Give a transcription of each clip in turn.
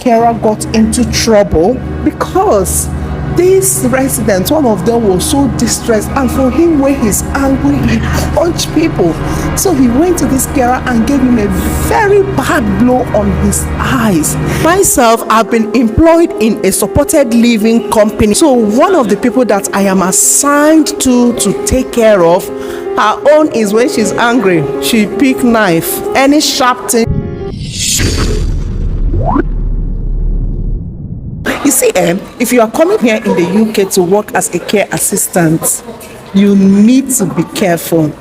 carer got into trouble because these residents, one of them was so distressed, and for him, when he's angry, he punched people. So he went to this carer and gave him a very bad blow on his eyes. Myself, I've been employed in a supported living company. So one of the people that I am assigned to take care of, her own is when she's angry, she pick knife, any sharp thing. You see, if you are coming here in the UK to work as a care assistant, you need to be careful.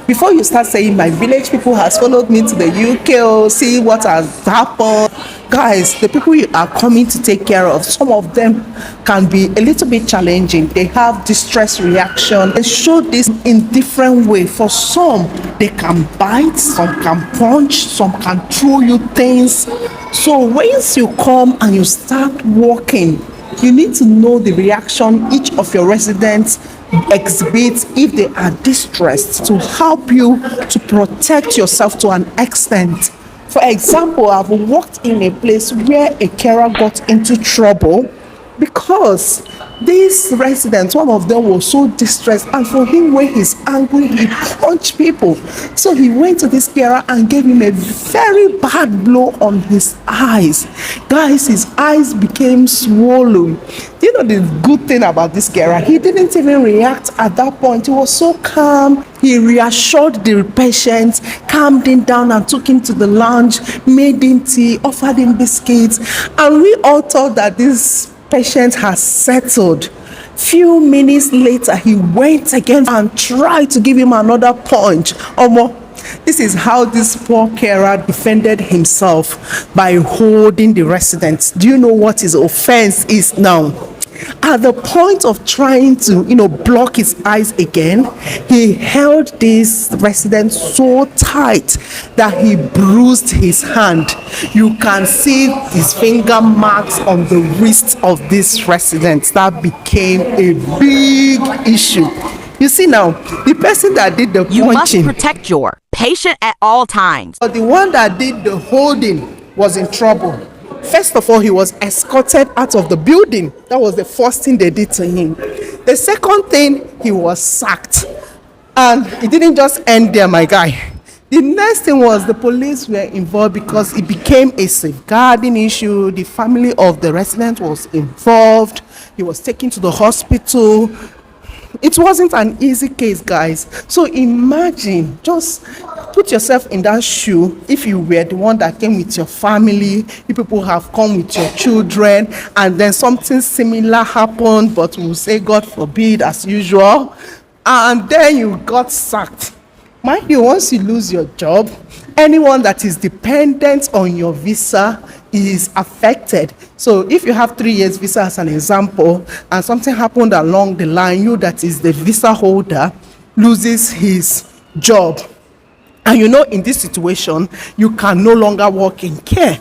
Before you start saying, my village people has followed me to the UK, oh, see what has happened. Guys, the people you are coming to take care of, some of them can be a little bit challenging. They have distress reaction. They show this in different ways. For some, they can bite, some can punch, some can throw you things. So once you come and you start working, you need to know the reaction each of your residents exhibits if they are distressed, to help you to protect yourself to an extent. For example, I've worked in a place where a carer got into trouble because these residents, one of them was so distressed, and for him, when he's angry, he punched people. So he went to this carer and gave him a very bad blow on his eyes. Guys, his eyes became swollen. Do you know the good thing about this carer? He didn't even react at that point. He was so calm. He reassured the patient, calmed him down and took him to the lounge, made him tea, offered him biscuits, and we all thought that this patient has settled. Few minutes later, he went again and tried to give him another punch. This is how this poor carer defended himself, by holding the residents. Do you know what his offense is now? At the point of trying to, block his eyes again, he held this resident so tight that he bruised his hand. You can see his finger marks on the wrist of this resident. That became a big issue. You see now, the person that did the You punching, must protect your patient at all times. but the one that did the holding was in trouble. First of all, he was escorted out of the building. That was the first thing they did to him. The second thing, he was sacked. And it didn't just end there, my guy. The next thing was the police were involved because it became a safeguarding issue. The family of the resident was involved. He was taken to the hospital. It wasn't an easy case, guys. So imagine, just put yourself in that shoe. If you were the one that came with your family, you people have come with your children, and then something similar happened, but we'll say God forbid as usual, and then you got sacked. Mind you, once you lose your job, anyone that is dependent on your visa is affected. So if you have 3 years visa as an example, and something happened along the line, you that is the visa holder loses his job. And in this situation, you can no longer work in care.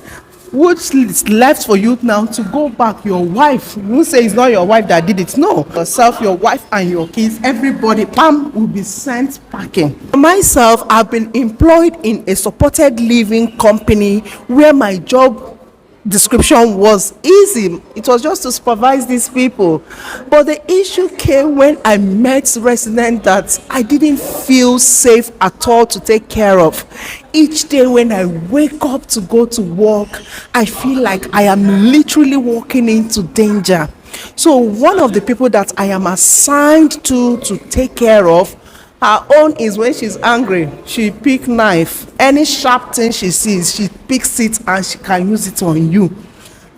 What's left for you now to go back? Your wife, you say it's not your wife that did it. No, yourself, your wife, and your kids, everybody, will be sent packing. Myself, I've been employed in a supported living company where my job description was easy. It was just to supervise these people. But the issue came when I met residents that I didn't feel safe at all to take care of. Each day when I wake up to go to work, I feel like I am literally walking into danger. So one of the people that I am assigned to take care of, her own is when she's angry, she pick knife. Any sharp thing she sees, she picks it and she can use it on you.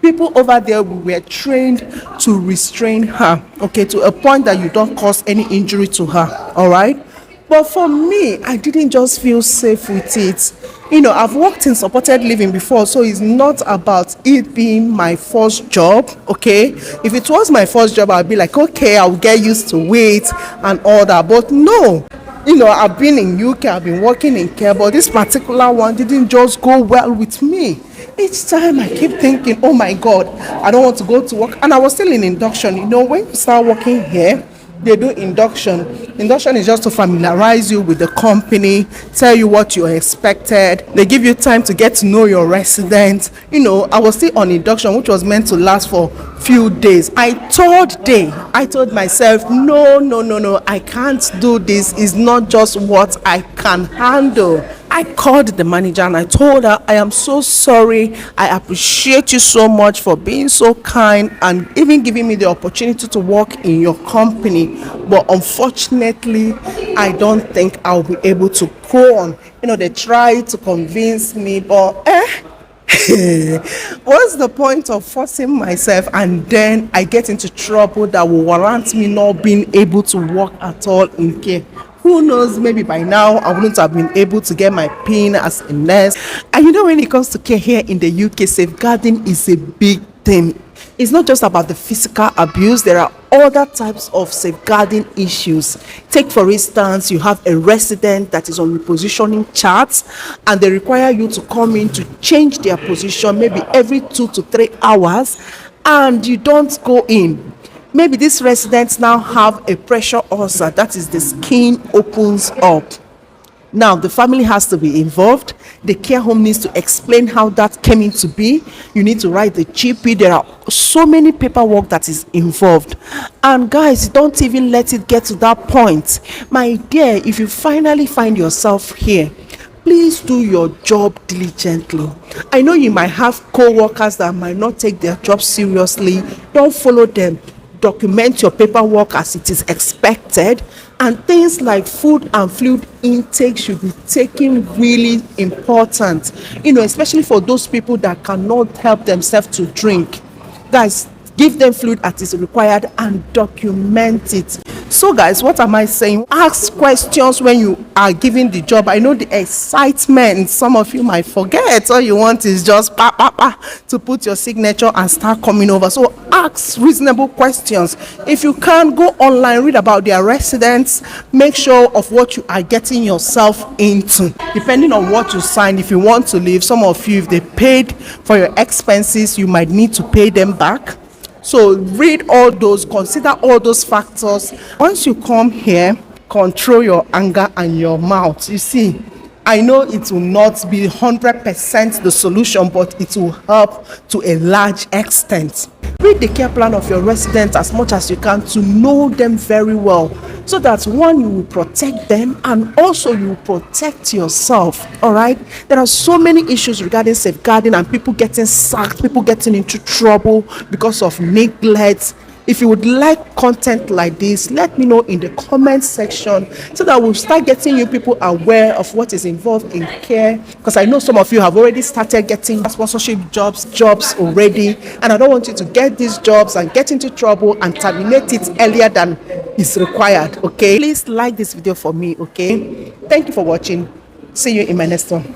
People over there were trained to restrain her, to a point that you don't cause any injury to her, all right? But for me, I didn't just feel safe with it. I've worked in supported living before, so it's not about it being my first job, okay? If it was my first job, I'd be like, okay, I'll get used to it and all that. But no, I've been in UK, I've been working in care, but this particular one didn't just go well with me. Each time I keep thinking, oh my God, I don't want to go to work. And I was still in induction. When you start working here, They do induction. Induction is just to familiarize you with the company, tell you what you expected. They give you time to get to know your residents. I was still on induction, which was meant to last for few days. Third day, I told myself, no, I can't do this. It's not just what I can handle. I called the manager and I told her, I am so sorry. I appreciate you so much for being so kind and even giving me the opportunity to work in your company. But unfortunately, I don't think I'll be able to go on. They tried to convince me, but what's the point of forcing myself and then I get into trouble that will warrant me not being able to work at all in care? Who knows, maybe by now I wouldn't have been able to get my PIN as a nurse. And when it comes to care here in the UK, safeguarding is a big thing. It's not just about the physical abuse. There are other types of safeguarding issues. Take, for instance, you have a resident that is on repositioning charts and they require you to come in to change their position maybe every 2 to 3 hours, and you don't go in. Maybe these residents now have a pressure ulcer, that is, the skin opens up. Now the family has to be involved. The care home needs to explain how that came into be. You need to write the GP. There are so many paperwork that is involved. And guys, don't even let it get to that point. My dear, if you finally find yourself here, please do your job diligently. I know you might have co-workers that might not take their job seriously. Don't follow them. Document your paperwork as it is expected, and things like food and fluid intake should be taken really important, especially for those people that cannot help themselves to drink. Guys, give them fluid as is required and document it. So guys, what am I saying? Ask questions when you are given the job. I know the excitement, some of you might forget. All you want is just to put your signature and start coming over. So ask reasonable questions. If you can't, go online, read about their residents, make sure of what you are getting yourself into. Depending on what you sign, if you want to leave, some of you, if they paid for your expenses, you might need to pay them back. So read all those, consider all those factors. Once you come here, control your anger and your mouth. You see, I know it will not be 100% the solution, but it will help to a large extent. Read the care plan of your residents as much as you can to know them very well, so that one, you will protect them and also you will protect yourself. All right, there are so many issues regarding safeguarding and people getting sacked, people getting into trouble because of neglect. If you would like content like this, let me know in the comment section so that we'll start getting you people aware of what is involved in care, because I know some of you have already started getting sponsorship jobs already, and I don't want you to get these jobs and get into trouble and terminate it earlier than is required. Okay, please like this video for me. Okay, thank you for watching. See you in my next one.